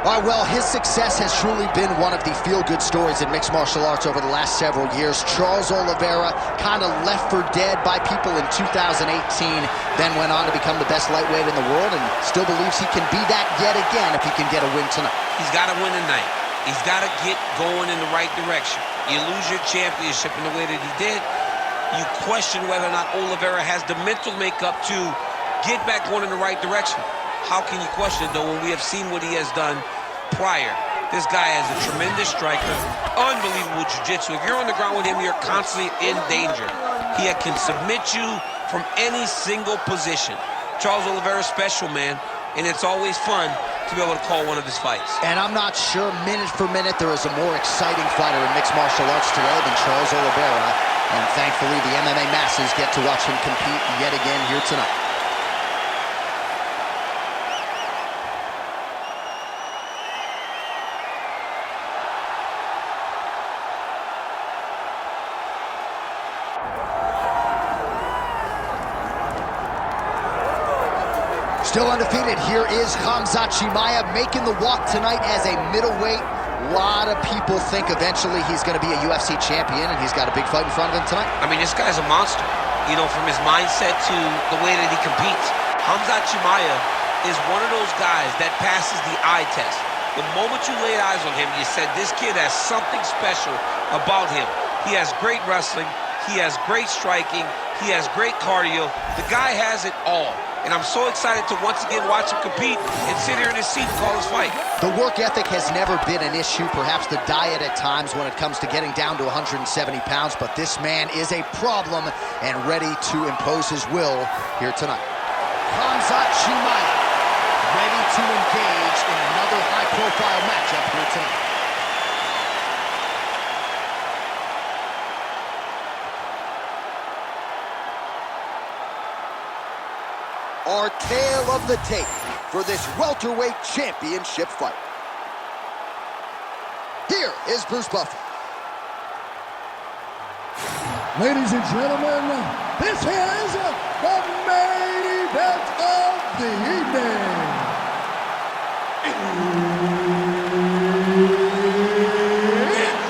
All right, well, his success has truly been one of the feel-good stories in mixed martial arts over the last several years. Charles Oliveira kind of left for dead by people in 2018, then went on to become the best lightweight in the world and still believes he can be that yet again if he can get a win tonight. He's got to win tonight. He's got to get going in the right direction. You lose your championship in the way that he did, you question whether or not Oliveira has the mental makeup to get back going in the right direction. How can you question it, though, when we have seen what he has done prior? This guy has a tremendous striker, unbelievable jiu-jitsu. If you're on the ground with him, you're constantly in danger. He can submit you from any single position. Charles Oliveira's special, man, and it's always fun to be able to call one of his fights. And I'm not sure minute for minute there is a more exciting fighter in mixed martial arts today than Charles Oliveira. And thankfully, the MMA masses get to watch him compete yet again here tonight. Still undefeated, here is Khamzat Chimaev making the walk tonight as a middleweight. A lot of people think eventually he's going to be a UFC champion, and he's got a big fight in front of him tonight. I mean, this guy's a monster. You know, from his mindset to the way that he competes. Khamzat Chimaev is one of those guys that passes the eye test. The moment you laid eyes on him, you said, this kid has something special about him. He has great wrestling. He has great striking. He has great cardio. The guy has it all. And I'm so excited to once again watch him compete and sit here in his seat and call his fight. The work ethic has never been an issue, perhaps the diet at times when it comes to getting down to 170 pounds, but this man is a problem and ready to impose his will here tonight. Khamzat Chimaev ready to engage in another high-profile matchup here tonight. Our tale of the tape for this welterweight championship fight. Here is Bruce Buffer. Ladies and gentlemen, this is the main event of the evening. It's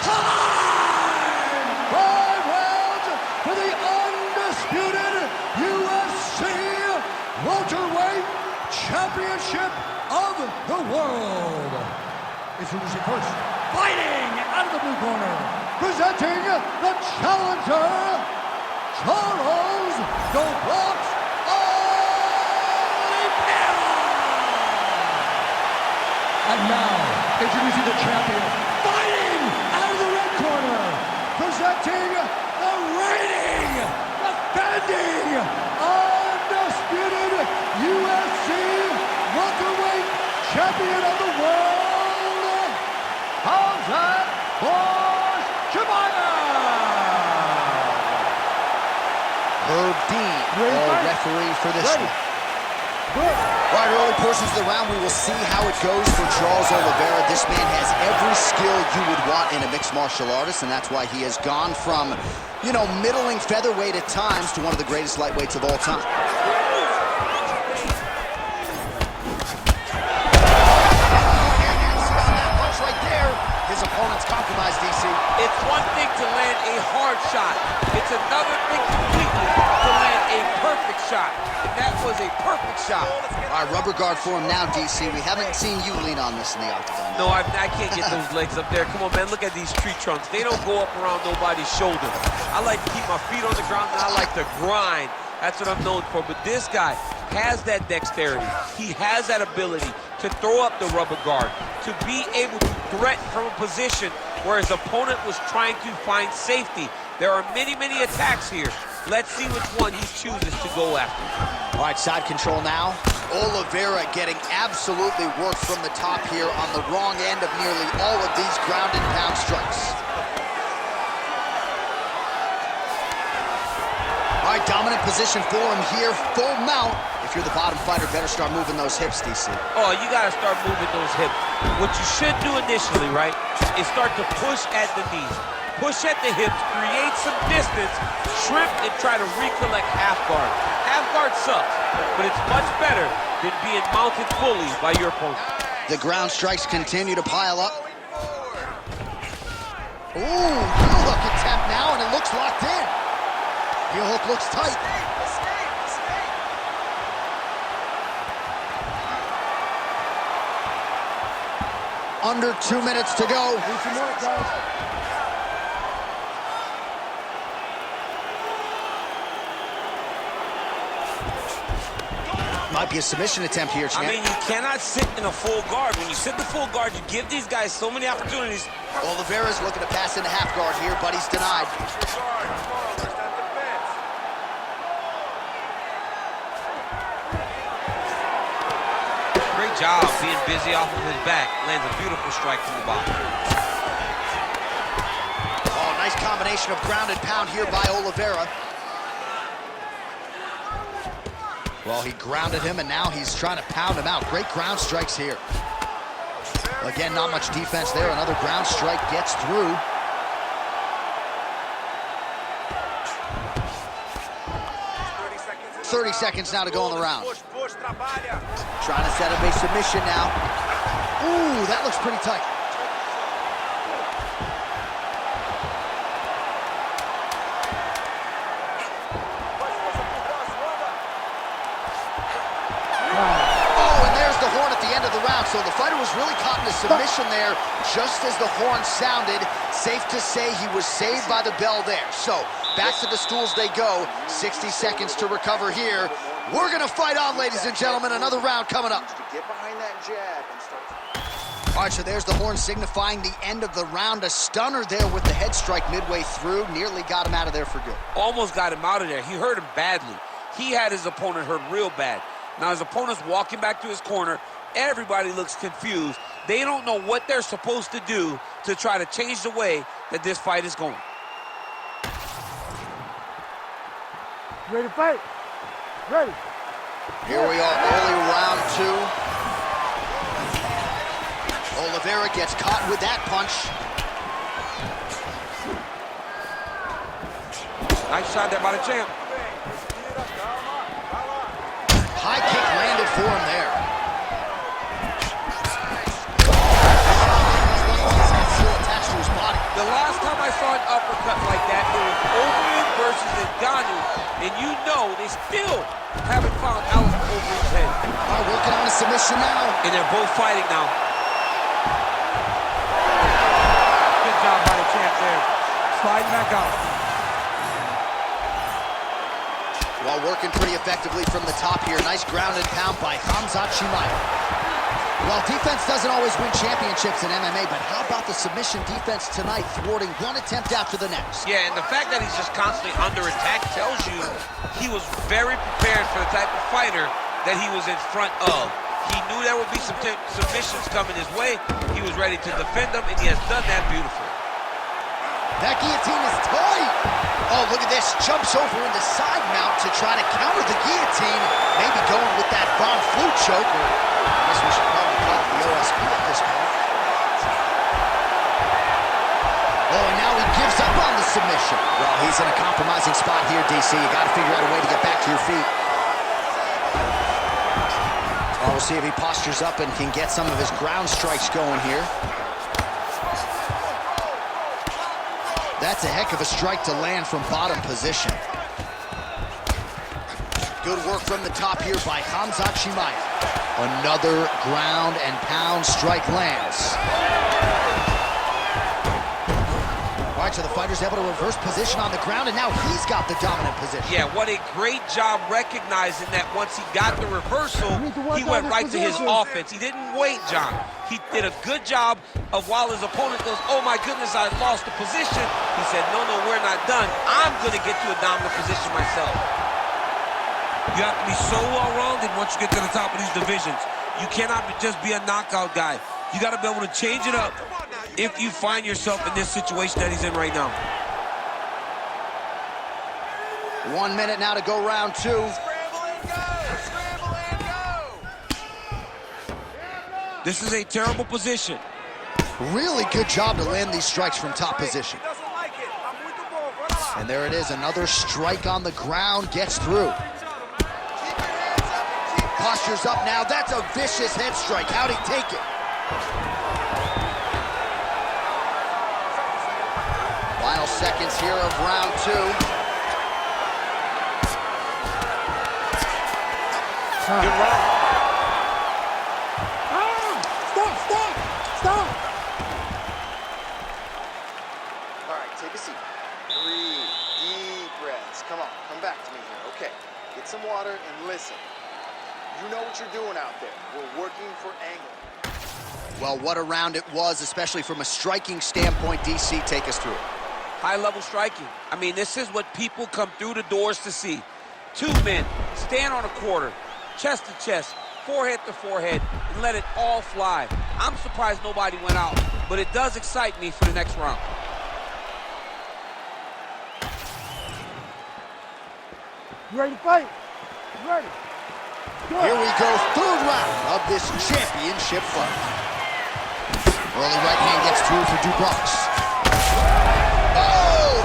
time! 5 rounds for the undisputed UFC welterweight championship of the world. Introducing first, fighting out of the blue corner, presenting the challenger, Charles "Go-Box" Oliveira. And now, introducing the champion, fighting out of the red corner, presenting the reigning, defending, undisputed UFC welterweight champion of the world, Khamzat Chimaev. Herb Dean, our referee for this one. All right, early portions of the round, we will see how it goes for Charles Oliveira. This man has every skill you would want in a mixed martial artist, and that's why he has gone from, you know, middling featherweight at times to one of the greatest lightweights of all time. His opponent's compromised, DC. It's one thing to land a hard shot. It's another thing completely to land a perfect shot. And that was a perfect shot. All right, rubber guard for him now, DC. We haven't seen you lean on this in the octagon. No, I can't get those legs up there. Come on, man, look at these tree trunks. They don't go up around nobody's shoulder. I like to keep my feet on the ground, and I like to grind. That's what I'm known for. But this guy has that dexterity. He has that ability to throw up the rubber guard, to be able to threaten from a position where his opponent was trying to find safety. There are many, many attacks here. Let's see which one he chooses to go after. All right, side control now. Oliveira getting absolutely worked from the top here on the wrong end of nearly all of these ground and pound strikes. All right, dominant position for him here, full mount. If you're the bottom fighter, better start moving those hips, DC. Oh, you gotta start moving those hips. What you should do initially, right, is start to push at the knees. Push at the hips, create some distance, shrimp, and try to recollect half guard. Half guard sucks, but it's much better than being mounted fully by your opponent. The ground strikes continue to pile up. Ooh, heel hook attempt now, and it looks locked in. Heel hook looks tight. Under 2 minutes to go. Might be a submission attempt here, champ. I mean, you cannot sit in a full guard. When you sit in the full guard, you give these guys so many opportunities. Oliveira's looking to pass into half guard here, but he's denied. Great job being busy off of his back. Lands a beautiful strike from the bottom. Oh, nice combination of ground and pound here by Oliveira. Well, he grounded him, and now he's trying to pound him out. Great ground strikes here. Again, not much defense there. Another ground strike gets through. .30 seconds now to go in the round. Trying to set up a submission now. Ooh, that looks pretty tight. So the fighter was really caught in a submission there just as the horn sounded. Safe to say he was saved by the bell there. So back to the stools they go. 60 seconds to recover here. We're going to fight on, ladies and gentlemen. Another round coming up. All right, so there's the horn signifying the end of the round. A stunner there with the head strike midway through. Nearly got him out of there for good. Almost got him out of there. He hurt him badly. He had his opponent hurt real bad. Now his opponent's walking back to his corner. Everybody looks confused. They don't know what they're supposed to do to try to change the way that this fight is going. Ready to fight? Ready. Here we are, early round 2. Oliveira gets caught with that punch. Nice shot there by the champ. High kick landed for him there. The last time I saw an uppercut like that, it was Overeem versus Ngannou, and you know they still haven't found Alice Overeem's head. All right, working on a submission now. And they're both fighting now. Good job by the champ there. Sliding back out. While working pretty effectively from the top here. Nice ground and pound by Khamzat Chimaev. Well, defense doesn't always win championships in MMA, but how about the submission defense tonight, thwarting one attempt after the next? Yeah, and the fact that he's just constantly under attack tells you he was very prepared for the type of fighter that he was in front of. He knew there would be some submissions coming his way. He was ready to defend them, and he has done that beautifully. That guillotine is tight. Oh, look at this. Jumps over into side mount to try to counter the guillotine. Maybe going with that Von Flue choke. I guess we should probably call it the OSP at this point. Oh, and now he gives up on the submission. Well, he's in a compromising spot here, DC. You got to figure out a way to get back to your feet. Oh, we'll see if he postures up and can get some of his ground strikes going here. That's a heck of a strike to land from bottom position. Good work from the top here by Khamzat Chimaev. Another ground and pound strike lands. All right, so the fighter's able to reverse position on the ground, and now he's got the dominant position. Yeah, what a great job recognizing that once he got the reversal, he went right to his offense. He didn't wait, John. He did a good job of while his opponent goes, oh my goodness, I lost the position. He said, no, we're not done. I'm going to get to a dominant position myself. You have to be so well-rounded once you get to the top of these divisions. You cannot just be a knockout guy. You got to be able to change it up if you find yourself in this situation that he's in right now. 1 minute now to go round 2. Scramble and go! Scramble and go! This is a terrible position. Really good job to land these strikes from top position. And there it is, another strike on the ground, gets through. Postures up now, that's a vicious head strike. How'd he take it? seconds here of round 2. Good round. Stop! All right, take a seat. Breathe, deep breaths. Come on, come back to me here. Okay, get some water and listen. You know what you're doing out there. We're working for angle. Well, what a round it was, especially from a striking standpoint. DC, take us through it. High-level striking. I mean, this is what people come through the doors to see. 2 men, stand on a quarter, chest to chest, forehead to forehead, and let it all fly. I'm surprised nobody went out, but it does excite me for the next round. You ready to fight? You ready? Here we go, 3rd round of this championship fight. Early right hand gets through for Dubois. Oh!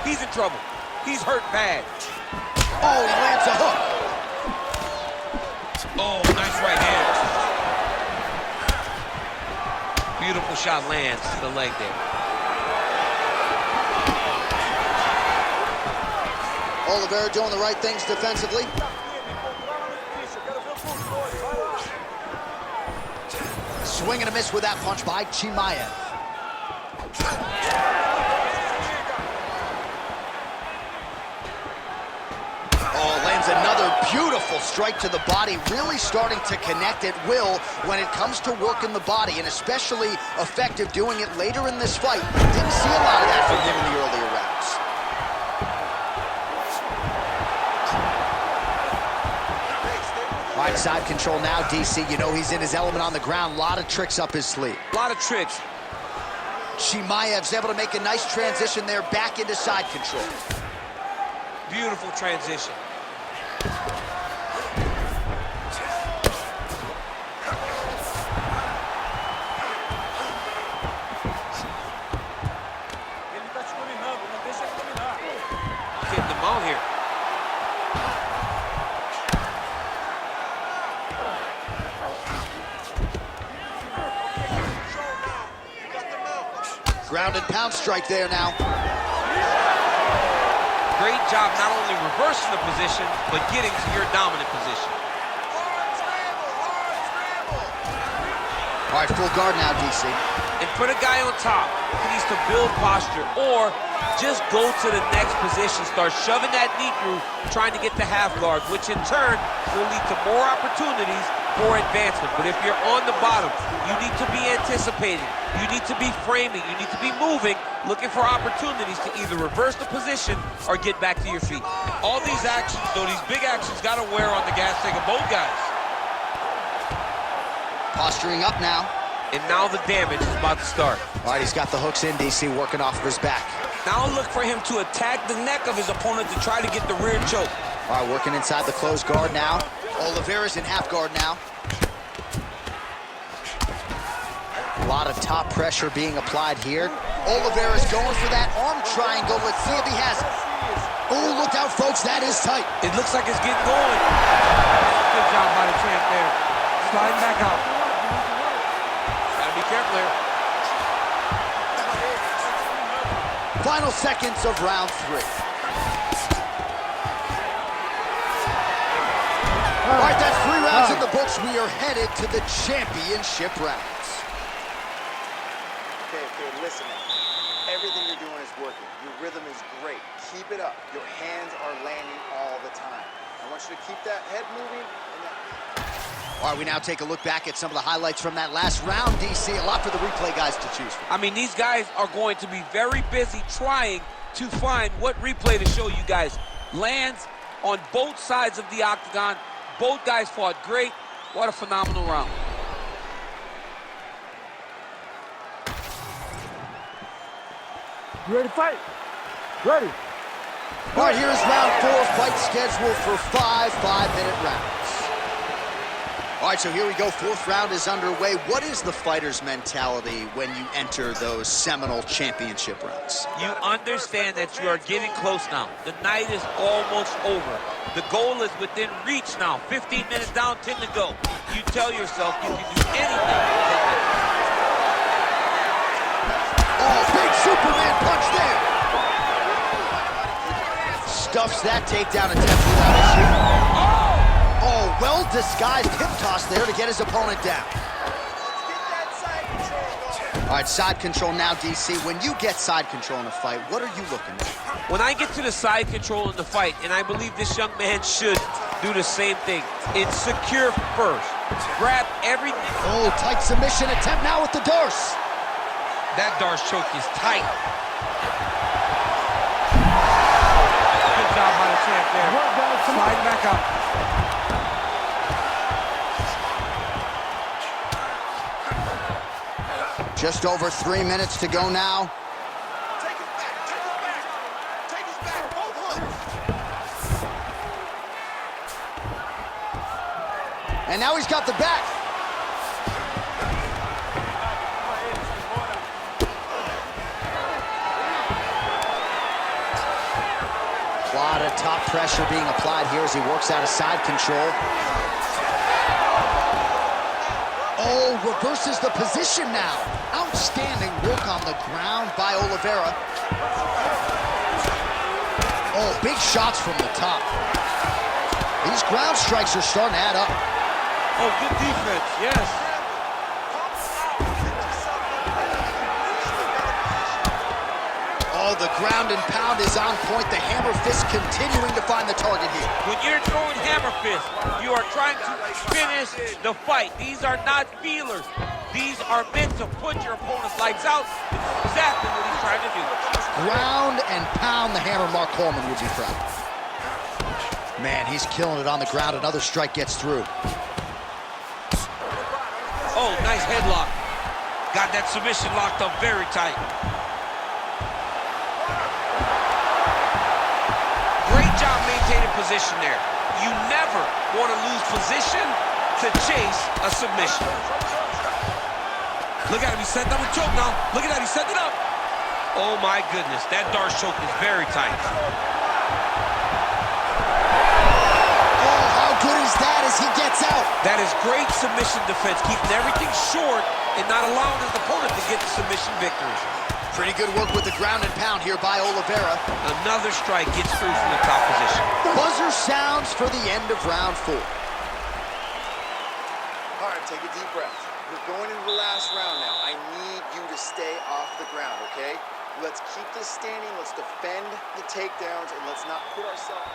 He's in trouble. He's hurt bad. Oh, he lands a hook. Oh, nice right hand. Beautiful shot lands to the leg there. Oliveira doing the right things defensively. Swing and a miss with that punch by Chimaev. Oh, lands another beautiful strike to the body, really starting to connect at will when it comes to working the body, and especially effective doing it later in this fight. Didn't see a lot of that from him in the earlier rounds. All right, side control now, DC. You know he's in his element on the ground. A lot of tricks up his sleeve. A lot of tricks. Chimaev's able to make a nice transition there back into side control. Beautiful transition. Getting them out here. Ground and pound strike there now. Great job not only reversing the position, but getting to your dominant position. All right, full guard now, DC. And put a guy on top who needs to build posture, or just go to the next position, start shoving that knee through, trying to get the half guard, which in turn will lead to more opportunities for advancement. But if you're on the bottom, you need to be anticipating, you need to be framing, you need to be moving, looking for opportunities to either reverse the position or get back to your feet. All these actions, though, these big actions, got to wear on the gas tank of both guys. Posturing up now. And now the damage is about to start. All right, he's got the hooks in, DC, working off of his back. Now look for him to attack the neck of his opponent to try to get the rear choke. All right, working inside the closed guard now. Oliveira's in half guard now. A lot of top pressure being applied here. Oliveira's going for that arm triangle. Let's see if he has it. Oh, look out, folks. That is tight. It looks like it's getting going. Good job by the champ there. Sliding back out. Gotta be careful here. Final seconds of round 3. All right, that's 3 rounds in the books. We are headed to the championship rounds. Okay, listen. Everything you're doing is working. Your rhythm is great. Keep it up. Your hands are landing all the time. I want you to keep that head moving. All right, we now take a look back at some of the highlights from that last round, DC. A lot for the replay guys to choose from. I mean, these guys are going to be very busy trying to find what replay to show you guys. Lands on both sides of the octagon. Both guys fought great. What a phenomenal round. You ready to fight? Ready. All right, here is round 4, fight scheduled for 5 5-minute rounds. All right, so here we go. 4th round is underway. What is the fighter's mentality when you enter those seminal championship rounds? You understand that you are getting close now. The night is almost over. The goal is within reach now. 15 minutes down, 10 to go. You tell yourself you can do anything. Oh, big Superman punch there. roughs that takedown attempt without issue. Oh, well-disguised hip toss there to get his opponent down. All right, side control now, DC. When you get side control in a fight, what are you looking at? When I get to the side control in the fight, and I believe this young man should do the same thing, it's secure first. Grab everything. Oh, tight submission attempt now with the Darce. That Darce choke is tight. Good job by the champ there. Sliding back up. Just over 3 minutes to go now. And now he's got the back. A lot of top pressure being applied here as he works out of side control. Oh, reverses the position now. Outstanding work on the ground by Oliveira. Oh, big shots from the top. These ground strikes are starting to add up. Oh, good defense, yes. Oh, the ground and pound is on point. The hammer fist continuing to find the target here. When you're throwing hammer fist, you are trying to finish the fight. These are not feelers. These are meant to put your opponent's lights out. It's exactly what he's trying to do. Ground and pound, the hammer Mark Coleman would be proud. Man, he's killing it on the ground. Another strike gets through. Oh, nice headlock. Got that submission locked up very tight. Great job maintaining position there. You never want to lose position to chase a submission. Look at him, he's setting up a choke now. Look at that, he's setting it up. Oh my goodness, that Darce choke is very tight. Oh, how good is that as he gets out? That is great submission defense, keeping everything short and not allowing his opponent to get the submission victory. Pretty good work with the ground and pound here by Oliveira. Another strike gets through from the top position. Buzzer sounds for the end of round 4. All right, take a deep breath. We're going into the last round now. I need you to stay off the ground, okay? Let's keep this standing, let's defend the takedowns, and let's not put ourselves...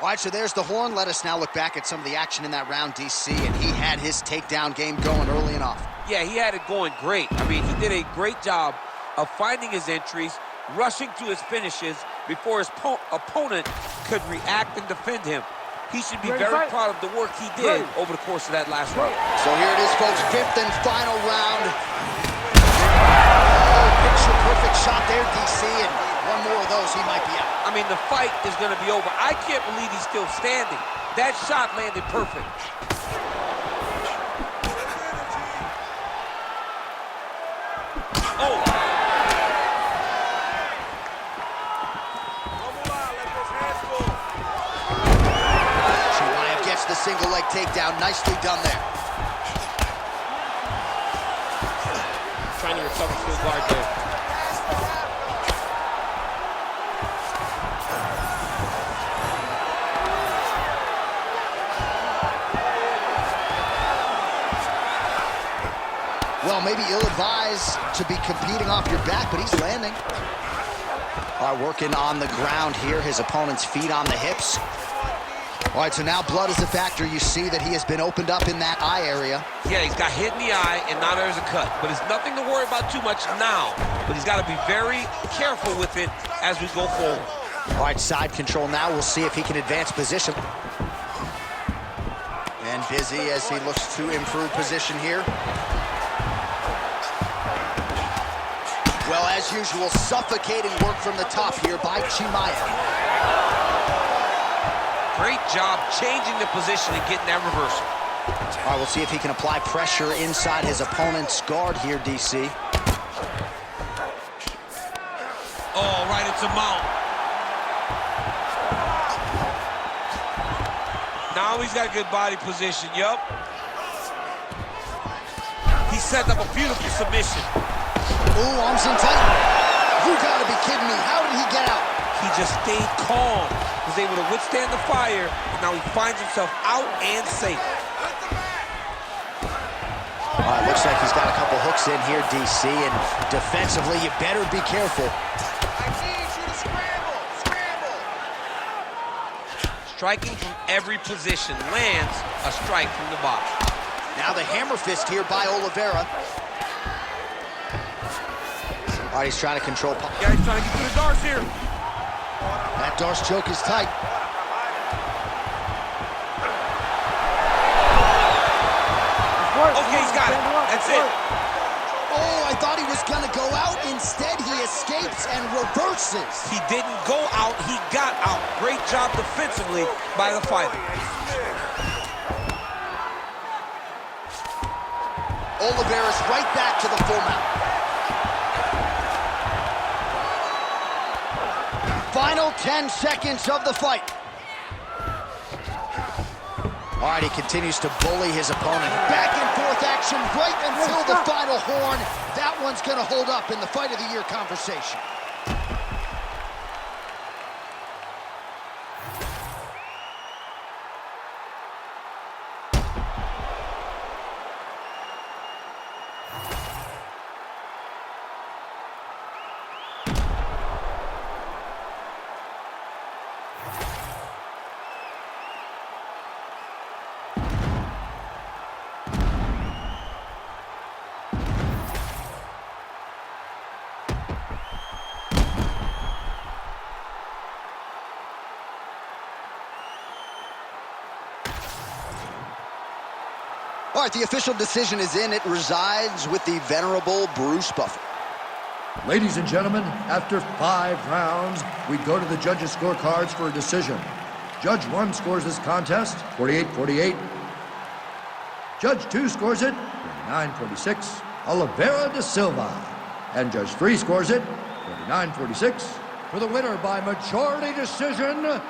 All right, so there's the horn. Let us now look back at some of the action in that round, DC, and he had his takedown game going early and often. Yeah, he had it going great. I mean, he did a great job of finding his entries, rushing to his finishes before his opponent could react and defend him. He should be very proud of the work he did over the course of that last round. So here it is, folks, 5th and final round. Oh, picture-perfect shot there, DC, and one more of those, he might be out. I mean, the fight is going to be over. I can't believe he's still standing. That shot landed perfect. Oh! Chimaev gets the single leg takedown. Nicely done there. Trying to recover to the guard there. Well, maybe ill-advised to be competing off your back, but he's landing. All right, working on the ground here. His opponent's feet on the hips. All right, so now blood is a factor. You see that he has been opened up in that eye area. Yeah, he's got hit in the eye, and now there's a cut. But it's nothing to worry about too much now. But he's got to be very careful with it as we go forward. All right, side control now. We'll see if he can advance position. And busy as he looks to improve position here. Well, as usual, suffocating work from the top here by Chimaev. Great job changing the position and getting that reversal. All right, we'll see if he can apply pressure inside his opponent's guard here, DC. Oh, right into mount. Now he's got good body position, yup. He set up a beautiful submission. Ooh, arms in tight. You gotta be kidding me. How did he get out? He just stayed calm, was able to withstand the fire, and now he finds himself out and safe. All right, looks like he's got a couple hooks in here, DC, and defensively, you better be careful. I need you to scramble. Scramble. Striking from every position lands a strike from the box. Now the hammer fist here by Oliveira. All right, he's trying to control. Yeah, he's trying to get through the darts here. That Darce choke is tight. Okay, he's got it. That's it. Oh, I thought he was going to go out. Instead, he escapes and reverses. He didn't go out, he got out. Great job defensively by the fighter. Oliveira's right back to the full mount. Final 10 seconds of the fight. All right, he continues to bully his opponent. Back and forth action right until the final horn. That one's going to hold up in the Fight of the Year conversation. All right, the official decision is in. It resides with the venerable Bruce Buffer. Ladies and gentlemen, after 5 rounds, we go to the judges' scorecards for a decision. Judge 1 scores this contest 48-48. Judge 2 scores it 49-46, Oliveira da Silva. And Judge 3 scores it 49-46 for the winner by majority decision, and